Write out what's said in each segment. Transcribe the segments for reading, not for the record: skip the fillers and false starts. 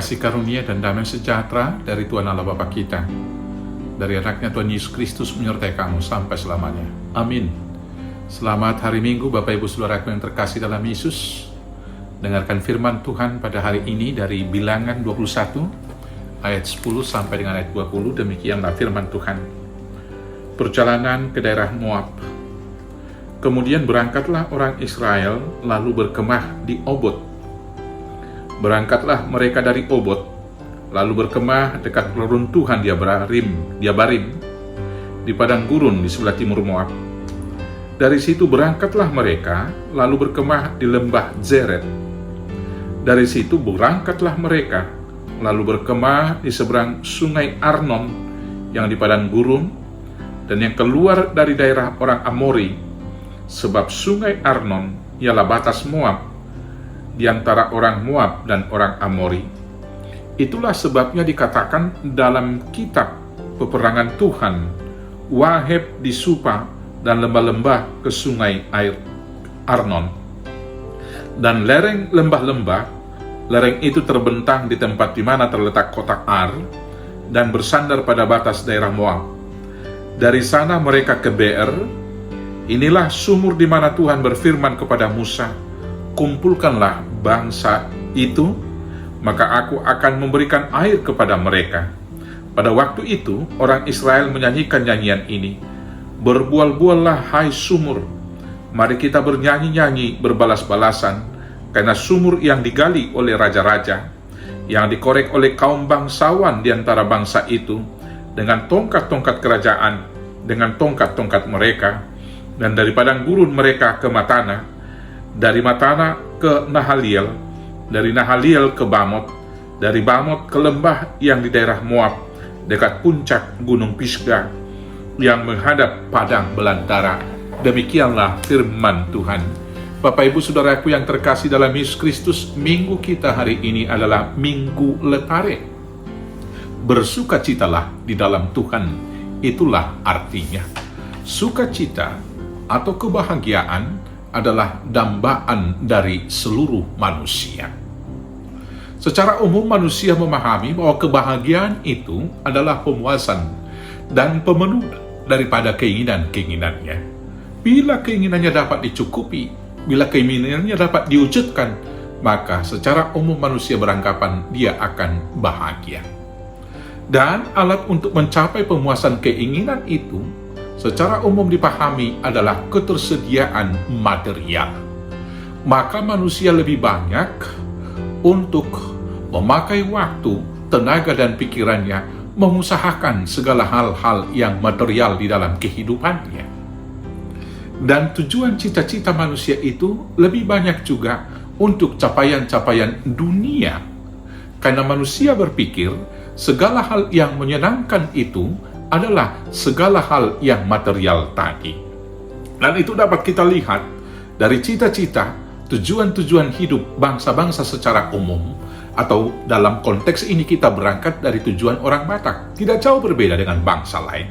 kasih karunia dan damai sejahtera dari Tuhan Allah Bapa kita, dari anaknya Tuhan Yesus Kristus menyertai kamu sampai selamanya. Amin. Selamat hari Minggu Bapak Ibu Saudaraku yang terkasih dalam Yesus. Dengarkan firman Tuhan pada hari ini dari Bilangan 21 ayat 10 sampai dengan ayat 20. Demikianlah firman Tuhan. Perjalanan ke daerah Moab. Kemudian berangkatlah orang Israel lalu berkemah di Obot. Berangkatlah mereka dari Obot, lalu berkemah dekat reruntuhan Diabarim, di padang gurun di sebelah timur Moab. Dari situ berangkatlah mereka, lalu berkemah di lembah Zeret. Dari situ berangkatlah mereka, lalu berkemah di seberang sungai Arnon yang di padang gurun, dan yang keluar dari daerah orang Amori, sebab sungai Arnon ialah batas Moab, di antara orang Moab dan orang Amori. Itulah sebabnya dikatakan dalam kitab peperangan Tuhan, Waheb di Supa dan lembah-lembah ke sungai air Arnon. Dan lereng lembah-lembah, lereng itu terbentang di tempat di mana terletak kota Ar dan bersandar pada batas daerah Moab. Dari sana mereka ke Beer. Inilah sumur di mana Tuhan berfirman kepada Musa, kumpulkanlah bangsa itu, maka aku akan memberikan air kepada mereka. Pada waktu itu, orang Israel menyanyikan nyanyian ini. Berbual-buallah hai sumur, mari kita bernyanyi-nyanyi berbalas-balasan, karena sumur yang digali oleh raja-raja, yang dikorek oleh kaum bangsawan di antara bangsa itu, dengan tongkat-tongkat kerajaan, dengan tongkat-tongkat mereka, dan dari padang gurun mereka ke Matana, dari Matana ke Nahaliel, dari Nahaliel ke Bamot, dari Bamot ke lembah yang di daerah Moab, dekat puncak gunung Pisgah, yang menghadap padang belantara. Demikianlah firman Tuhan. Bapak Ibu Saudaraku yang terkasih dalam Yesus Kristus, minggu kita hari ini adalah Minggu Letare. Bersukacitalah di dalam Tuhan, itulah artinya. Sukacita atau kebahagiaan adalah dambaan dari seluruh manusia. Secara umum manusia memahami bahwa kebahagiaan itu adalah pemuasan dan pemenuh daripada keinginan-keinginannya. Bila keinginannya dapat dicukupi, bila keinginannya dapat diwujudkan, maka secara umum manusia beranggapan dia akan bahagia. Dan alat untuk mencapai pemuasan keinginan itu secara umum dipahami adalah ketersediaan material. Maka manusia lebih banyak untuk memakai waktu, tenaga dan pikirannya mengusahakan segala hal-hal yang material di dalam kehidupannya. Dan tujuan cita-cita manusia itu lebih banyak juga untuk capaian-capaian dunia. Karena manusia berpikir segala hal yang menyenangkan itu adalah segala hal yang material tadi. Dan itu dapat kita lihat dari cita-cita, tujuan-tujuan hidup bangsa-bangsa secara umum, atau dalam konteks ini kita berangkat dari tujuan orang Batak, tidak jauh berbeda dengan bangsa lain.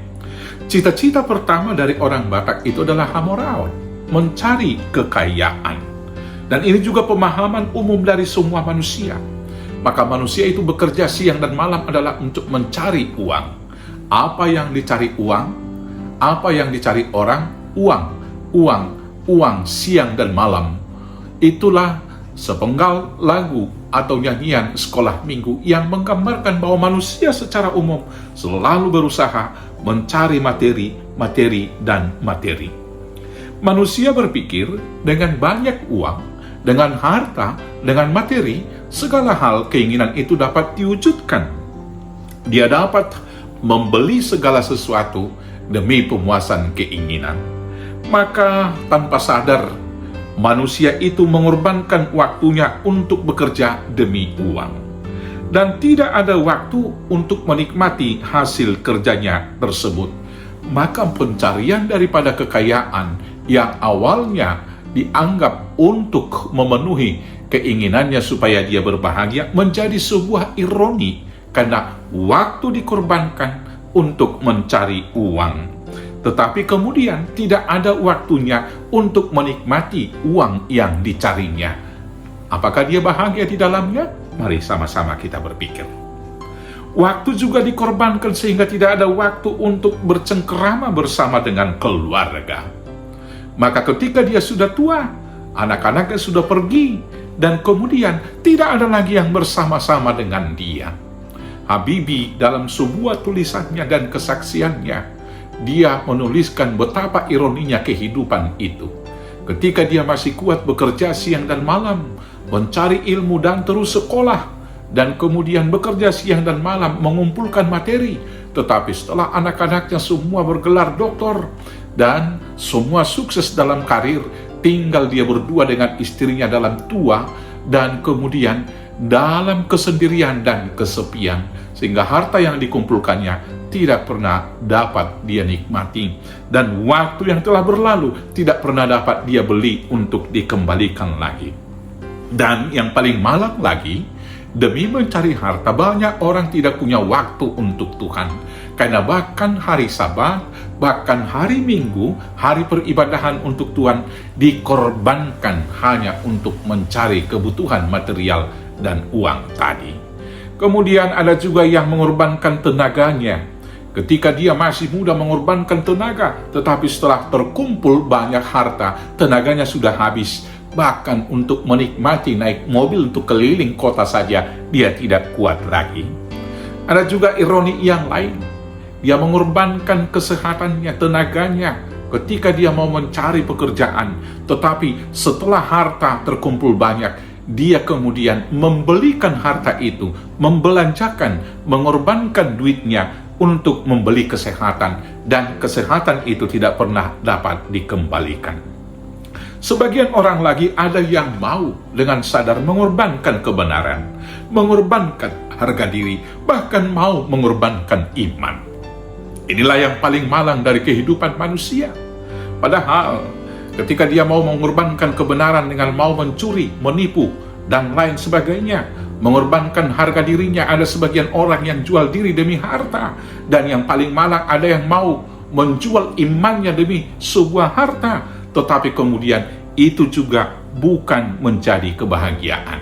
Cita-cita pertama dari orang Batak itu adalah Hamoraon, mencari kekayaan. Dan ini juga pemahaman umum dari semua manusia. Maka manusia itu bekerja siang dan malam adalah untuk mencari uang. Apa yang dicari uang? Apa yang dicari orang? Uang siang dan malam. Itulah sepenggal lagu atau nyanyian sekolah minggu yang menggambarkan bahwa manusia secara umum selalu berusaha mencari materi, dan materi. Manusia berpikir dengan banyak uang, dengan harta, dengan materi, segala hal keinginan itu dapat diwujudkan. Dia dapat membeli segala sesuatu demi pemuasan keinginan. Maka tanpa sadar, manusia itu mengorbankan waktunya untuk bekerja demi uang. Dan tidak ada waktu untuk menikmati hasil kerjanya tersebut. Maka pencarian daripada kekayaan yang awalnya dianggap untuk memenuhi keinginannya supaya dia berbahagia menjadi sebuah ironi. Karena waktu dikorbankan untuk mencari uang, tetapi kemudian tidak ada waktunya untuk menikmati uang yang dicarinya. Apakah dia bahagia di dalamnya? Mari sama-sama kita berpikir. Waktu juga dikorbankan sehingga tidak ada waktu untuk bercengkerama bersama dengan keluarga. Maka ketika dia sudah tua, anak-anaknya sudah pergi, dan kemudian tidak ada lagi yang bersama-sama dengan dia. Habibie dalam sebuah tulisannya dan kesaksiannya, dia menuliskan betapa ironinya kehidupan itu. Ketika dia masih kuat bekerja siang dan malam, mencari ilmu dan terus sekolah, dan kemudian bekerja siang dan malam mengumpulkan materi, tetapi setelah anak-anaknya semua bergelar doktor dan semua sukses dalam karir, tinggal dia berdua dengan istrinya dalam tua dan kemudian dalam kesendirian dan kesepian, sehingga harta yang dikumpulkannya tidak pernah dapat dia nikmati, dan waktu yang telah berlalu tidak pernah dapat dia beli untuk dikembalikan lagi. Dan yang paling malang lagi, demi mencari harta, banyak orang tidak punya waktu untuk Tuhan. Karena bahkan hari Sabat, bahkan hari Minggu, hari peribadahan untuk Tuhan dikorbankan hanya untuk mencari kebutuhan material dan uang tadi. Kemudian ada juga yang mengorbankan tenaganya. Ketika dia masih muda mengorbankan tenaga, tetapi setelah terkumpul banyak harta, tenaganya sudah habis. Bahkan untuk menikmati naik mobil untuk keliling kota saja, dia tidak kuat lagi. Ada juga ironi yang lain. Dia mengorbankan kesehatannya, tenaganya, ketika dia mau mencari pekerjaan. Tetapi setelah harta terkumpul banyak, dia kemudian membelikan harta itu, membelanjakan, mengorbankan duitnya untuk membeli kesehatan. Dan kesehatan itu tidak pernah dapat dikembalikan. Sebagian orang lagi ada yang mau dengan sadar mengorbankan kebenaran, mengorbankan harga diri, bahkan mau mengorbankan iman. Inilah yang paling malang dari kehidupan manusia. Padahal ketika dia mau mengorbankan kebenaran dengan mau mencuri, menipu, dan lain sebagainya, mengorbankan harga dirinya, ada sebagian orang yang jual diri demi harta, dan yang paling malang ada yang mau menjual imannya demi sebuah harta. Tetapi kemudian itu juga bukan menjadi kebahagiaan.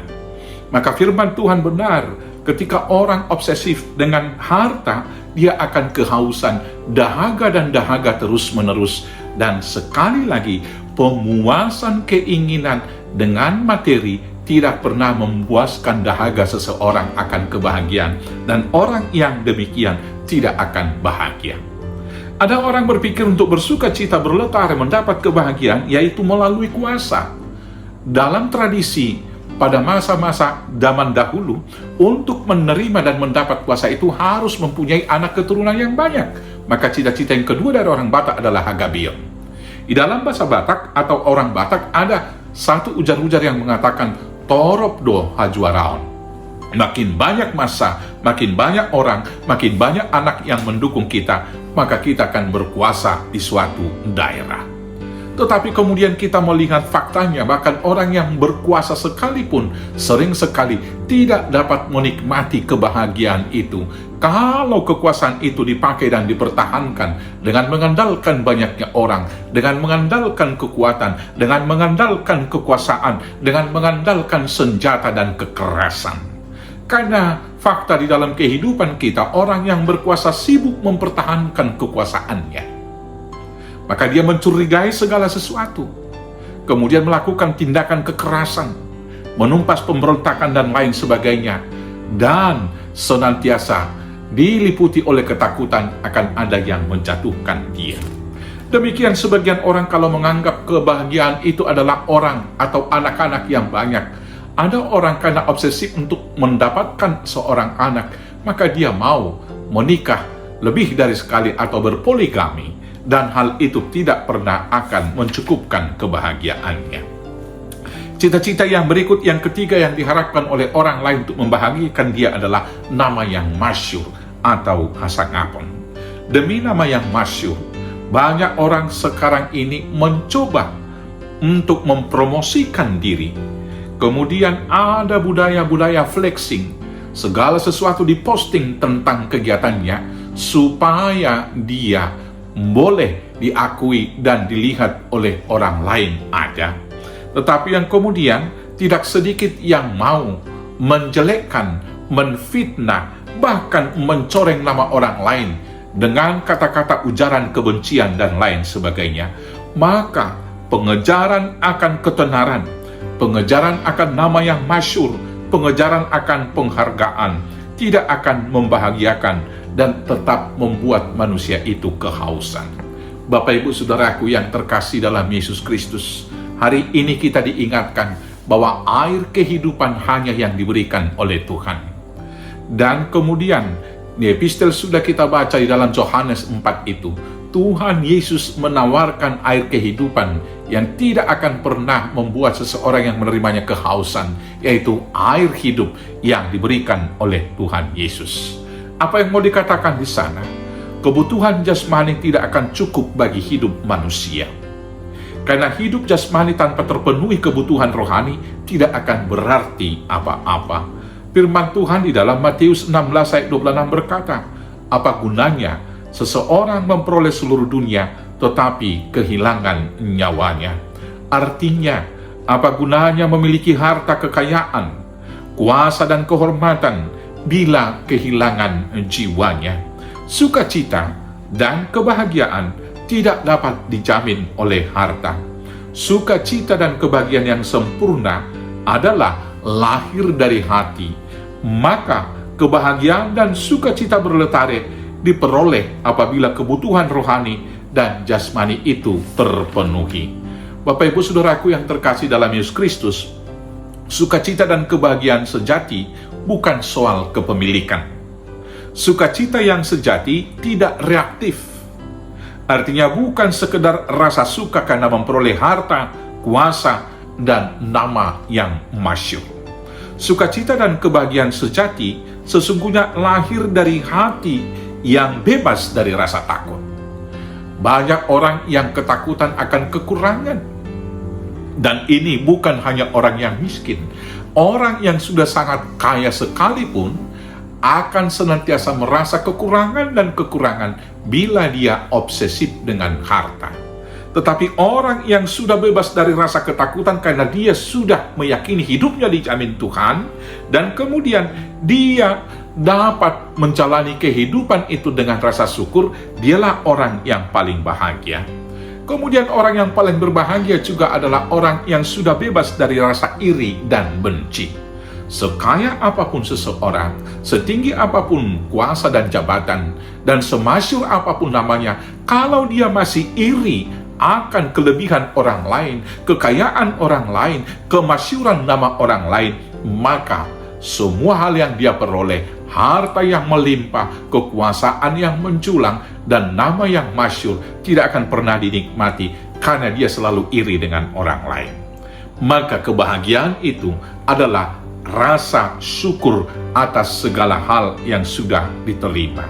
Maka firman Tuhan benar, ketika orang obsesif dengan harta, dia akan kehausan, dahaga dan dahaga terus-menerus. Dan sekali lagi, pemuasan keinginan dengan materi tidak pernah memuaskan dahaga seseorang akan kebahagiaan. Dan orang yang demikian tidak akan bahagia. Ada orang berpikir untuk bersuka cita berletar mendapat kebahagiaan, yaitu melalui kuasa. Dalam tradisi, pada masa-masa zaman dahulu, untuk menerima dan mendapat kuasa itu harus mempunyai anak keturunan yang banyak. Maka cita-cita yang kedua dari orang Batak adalah Hagabion. Di dalam bahasa Batak atau orang Batak ada satu ujar-ujar yang mengatakan, Torop do hajuaraon. Makin banyak masa, makin banyak orang, makin banyak anak yang mendukung kita, maka kita akan berkuasa di suatu daerah. Tetapi kemudian kita melihat faktanya, bahkan orang yang berkuasa sekalipun sering sekali tidak dapat menikmati kebahagiaan itu kalau kekuasaan itu dipakai dan dipertahankan dengan mengandalkan banyaknya orang, dengan mengandalkan kekuatan, dengan mengandalkan kekuasaan, dengan mengandalkan senjata dan kekerasan. Karena fakta di dalam kehidupan kita, orang yang berkuasa sibuk mempertahankan kekuasaannya. Maka dia mencurigai segala sesuatu, kemudian melakukan tindakan kekerasan, menumpas pemberontakan dan lain sebagainya, dan senantiasa diliputi oleh ketakutan akan ada yang menjatuhkan dia. Demikian sebagian orang kalau menganggap kebahagiaan itu adalah orang atau anak-anak yang banyak. Ada orang karena obsesif untuk mendapatkan seorang anak, maka dia mau menikah lebih dari sekali atau berpoligami, dan hal itu tidak pernah akan mencukupkan kebahagiaannya. Cita-cita yang berikut, yang ketiga yang diharapkan oleh orang lain untuk membahagiakan dia adalah nama yang masyhur atau hasangapon. Demi nama yang masyhur, banyak orang sekarang ini mencoba untuk mempromosikan diri. Kemudian ada budaya-budaya flexing, segala sesuatu diposting tentang kegiatannya supaya dia boleh diakui dan dilihat oleh orang lain aja. Tetapi yang kemudian tidak sedikit yang mau menjelekkan, menfitnah, bahkan mencoreng nama orang lain dengan kata-kata ujaran kebencian dan lain sebagainya, maka pengejaran akan ketenaran, pengejaran akan nama yang masyhur, pengejaran akan penghargaan tidak akan membahagiakan dan tetap membuat manusia itu kehausan. Bapak Ibu Saudaraku yang terkasih dalam Yesus Kristus, hari ini kita diingatkan bahwa air kehidupan hanya yang diberikan oleh Tuhan. Dan kemudian di epistel sudah kita baca di dalam Yohanes 4 itu, Tuhan Yesus menawarkan air kehidupan yang tidak akan pernah membuat seseorang yang menerimanya kehausan, yaitu air hidup yang diberikan oleh Tuhan Yesus. Apa yang mau dikatakan di sana? Kebutuhan jasmani tidak akan cukup bagi hidup manusia. Karena hidup jasmani tanpa terpenuhi kebutuhan rohani tidak akan berarti apa-apa. Firman Tuhan di dalam Matius 16 ayat 26 berkata, apa gunanya seseorang memperoleh seluruh dunia tetapi kehilangan nyawanya? Artinya, apa gunanya memiliki harta kekayaan, kuasa dan kehormatan bila kehilangan jiwanya? Sukacita dan kebahagiaan tidak dapat dijamin oleh harta. Sukacita dan kebahagiaan yang sempurna adalah lahir dari hati. Maka kebahagiaan dan sukacita berlestari diperoleh apabila kebutuhan rohani dan jasmani itu terpenuhi. Bapak Ibu Saudaraku yang terkasih dalam Yesus Kristus, sukacita dan kebahagiaan sejati bukan soal kepemilikan. Sukacita yang sejati tidak reaktif. Artinya bukan sekedar rasa suka karena memperoleh harta, kuasa, dan nama yang masyhur. Sukacita dan kebahagiaan sejati sesungguhnya lahir dari hati yang bebas dari rasa takut. Banyak orang yang ketakutan akan kekurangan. Dan ini bukan hanya orang yang miskin. Orang yang sudah sangat kaya sekalipun akan senantiasa merasa kekurangan dan kekurangan bila dia obsesif dengan harta. Tetapi orang yang sudah bebas dari rasa ketakutan karena dia sudah meyakini hidupnya dijamin Tuhan, dan kemudian dia dapat menjalani kehidupan itu dengan rasa syukur, dialah orang yang paling bahagia. Kemudian orang yang paling berbahagia juga adalah orang yang sudah bebas dari rasa iri dan benci. Sekaya apapun seseorang, setinggi apapun kuasa dan jabatan, dan semasyhur apapun namanya, kalau dia masih iri akan kelebihan orang lain, kekayaan orang lain, kemasyhuran nama orang lain, maka semua hal yang dia peroleh, harta yang melimpah, kekuasaan yang menjulang, dan nama yang masyhur tidak akan pernah dinikmati karena dia selalu iri dengan orang lain. Maka kebahagiaan itu adalah rasa syukur atas segala hal yang sudah diterima.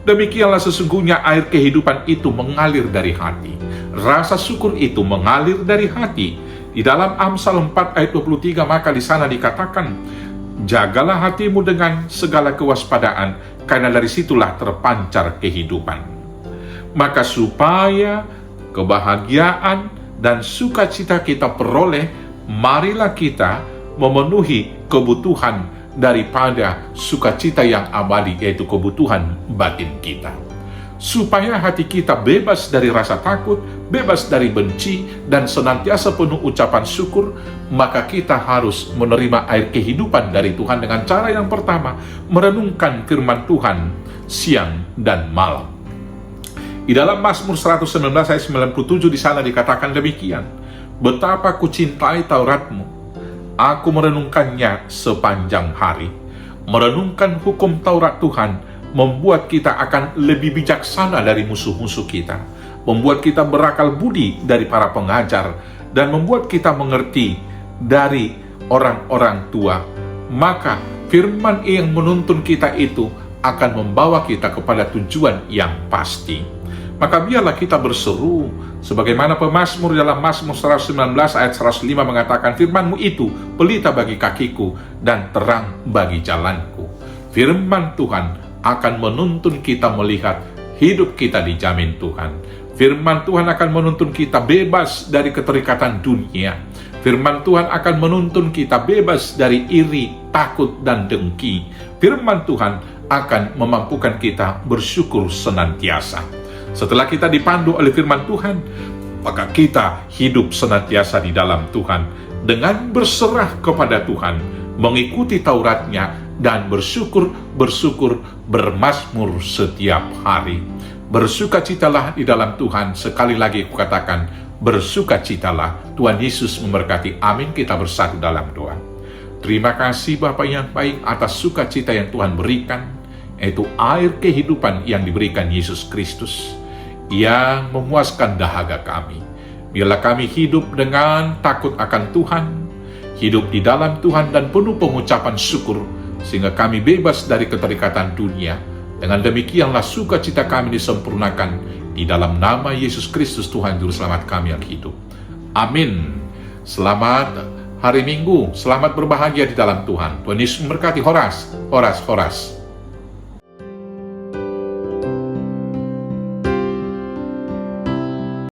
Demikianlah sesungguhnya air kehidupan itu mengalir dari hati. Rasa syukur itu mengalir dari hati. Di dalam Amsal 4 ayat 23 maka di sana dikatakan, jagalah hatimu dengan segala kewaspadaan, karena dari situlah terpancar kehidupan. Maka supaya kebahagiaan dan sukacita kita peroleh, marilah kita memenuhi kebutuhan daripada sukacita yang abadi, yaitu kebutuhan batin kita. Supaya hati kita bebas dari rasa takut, bebas dari benci, dan senantiasa penuh ucapan syukur, maka kita harus menerima air kehidupan dari Tuhan dengan cara yang pertama, merenungkan firman Tuhan siang dan malam. Di dalam Mazmur 119 ayat 97 di sana dikatakan demikian, betapa kucintai Tauratmu, aku merenungkannya sepanjang hari. Merenungkan hukum Taurat Tuhan membuat kita akan lebih bijaksana dari musuh-musuh kita, membuat kita berakal budi dari para pengajar, dan membuat kita mengerti dari orang-orang tua. Maka firman yang menuntun kita itu akan membawa kita kepada tujuan yang pasti. Maka biarlah kita berseru, sebagaimana pemazmur dalam Mazmur 119 ayat 105 mengatakan, firman-Mu itu pelita bagi kakiku dan terang bagi jalanku. Firman Tuhan akan menuntun kita melihat hidup kita dijamin Tuhan. Firman Tuhan akan menuntun kita bebas dari keterikatan dunia. Firman Tuhan akan menuntun kita bebas dari iri, takut, dan dengki. Firman Tuhan akan memampukan kita bersyukur senantiasa. Setelah kita dipandu oleh firman Tuhan, maka kita hidup senantiasa di dalam Tuhan dengan berserah kepada Tuhan, mengikuti Tauratnya, dan bersyukur bermazmur setiap hari. Bersukacitalah di dalam Tuhan. Sekali lagi kukatakan, bersukacitalah. Tuhan Yesus memberkati. Amin. Kita bersatu dalam doa. Terima kasih Bapa yang baik atas sukacita yang Tuhan berikan, yaitu air kehidupan yang diberikan Yesus Kristus, yang memuaskan dahaga kami. Biarlah kami hidup dengan takut akan Tuhan, hidup di dalam Tuhan dan penuh pengucapan syukur, sehingga kami bebas dari keterikatan dunia. Dengan demikianlah sukacita kami disempurnakan di dalam nama Yesus Kristus Tuhan Juru Selamat kami yang hidup. Amin. Selamat hari Minggu, selamat berbahagia di dalam Tuhan. Tuhan Yesus memberkati. Horas.